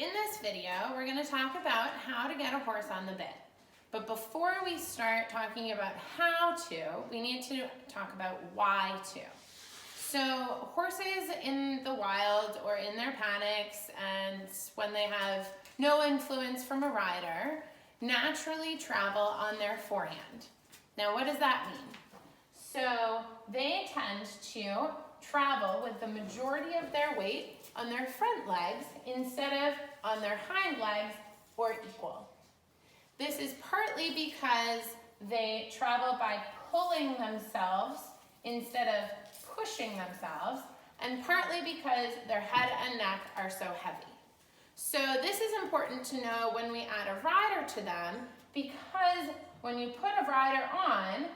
In this video, we're going to talk about how to get a horse on the bit. But before we start talking about how to, we need to talk about why to. So horses in the wild or in their panics and when they have no influence from a rider naturally travel on their forehand. Now what does that mean? So they tend to travel with the majority of their weight on their front legs instead of on their hind legs or equal. This is partly because they travel by pulling themselves instead of pushing themselves, and partly because their head and neck are so heavy. So this is important to know when we add a rider to them, because when you put a rider on,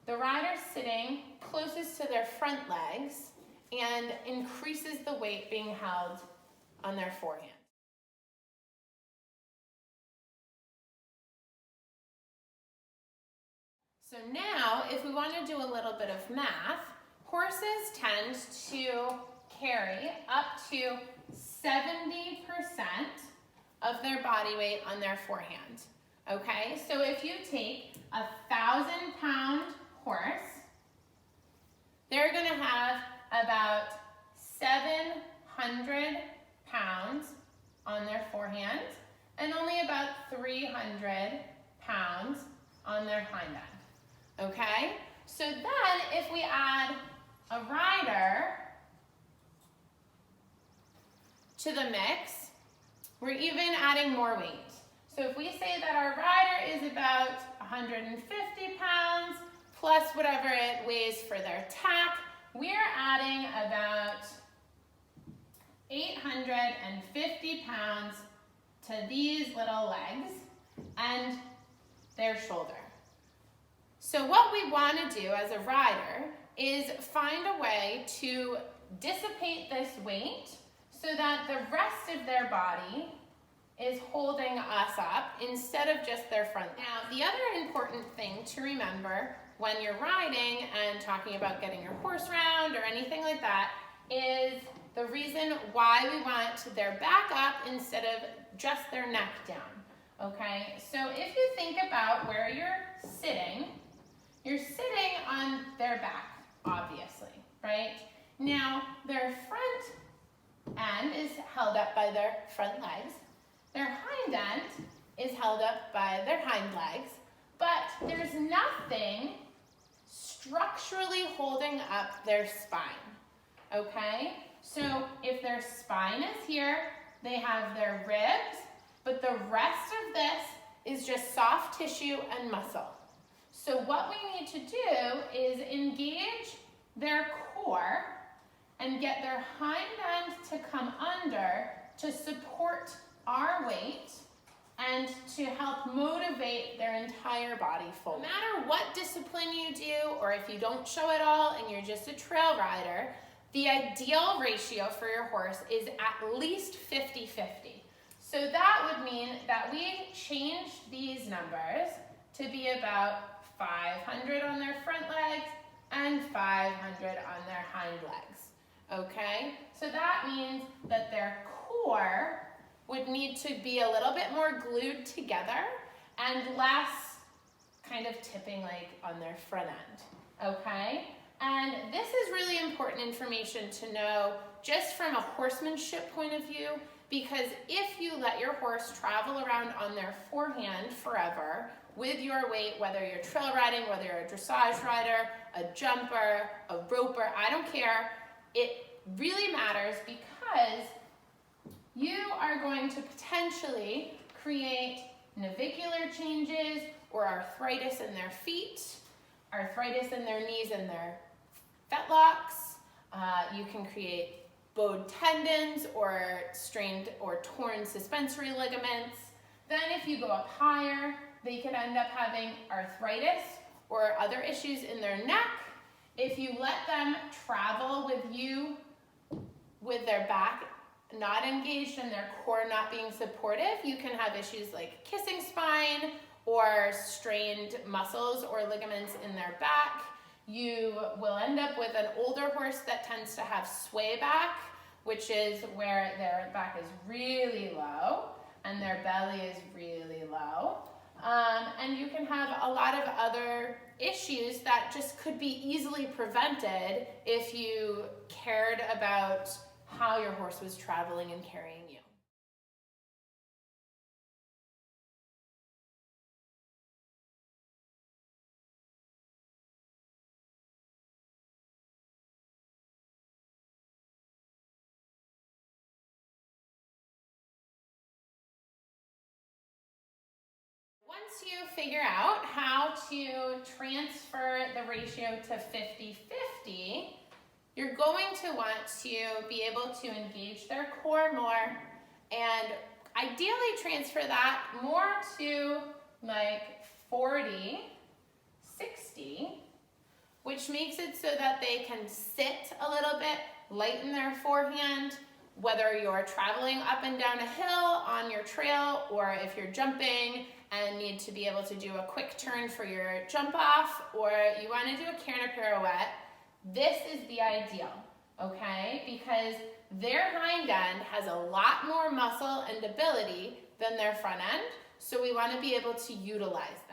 the rider's sitting closest to their front legs and increases the weight being held on their forehand. So now, if we want to do a little bit of math, horses tend to carry up to 70% of their body weight on their forehand. Okay, so if you take a 1,000-pound horse, they're going to have about 700 pounds on their forehand and only about 300 pounds on their hind end. Okay, so then if we add a rider to the mix, we're even adding more weight. So if we say that our rider is about 150 pounds plus whatever it weighs for their tack, we're adding about 850 pounds to these little legs and their shoulder. So what we want to do as a rider is find a way to dissipate this weight so that the rest of their body is holding us up instead of just their front. Now, the other important thing to remember when you're riding and talking about getting your horse round or anything like that is the reason why we want their back up instead of just their neck down. Okay, so if you think about where you're sitting on their back, obviously, right? Now, their front end is held up by their front legs. Their hind end is held up by their hind legs, but there's nothing structurally holding up their spine, okay? So if their spine is here, they have their ribs, but the rest of this is just soft tissue and muscle. So what we need to do is engage their core and get their hind end to come under to support our weight and to help motivate their entire body forward. No matter what discipline you do, or if you don't show it all and you're just a trail rider, the ideal ratio for your horse is at least 50-50. So that would mean that we change these numbers to be about 500 on their front legs and 500 on their hind legs, okay? So that means that their core would need to be a little bit more glued together and less kind of tipping like on their front end, okay? And this is really important information to know just from a horsemanship point of view, because if you let your horse travel around on their forehand forever with your weight, whether you're trail riding, whether you're a dressage rider, a jumper, a roper, I don't care, it really matters because you are going to potentially create navicular changes or arthritis in their feet, arthritis in their knees and their fetlocks. You can create bowed tendons or strained or torn suspensory ligaments. Then if you go up higher, they could end up having arthritis or other issues in their neck. If you let them travel with you with their back not engaged and their core not being supportive, you can have issues like kissing spine or strained muscles or ligaments in their back. You will end up with an older horse that tends to have sway back, which is where their back is really low and their belly is really low. And you can have a lot of other issues that just could be easily prevented if you cared about how your horse was traveling and carrying you. Once you figure out how to transfer the ratio to 50-50, you're going to want to be able to engage their core more and ideally transfer that more to like 40-60, which makes it so that they can sit a little bit, lighten their forehand, whether you're traveling up and down a hill on your trail or if you're jumping and need to be able to do a quick turn for your jump off, or you want to do a canter pirouette. This is the ideal, okay? Because their hind end has a lot more muscle and ability than their front end, so we want to be able to utilize that.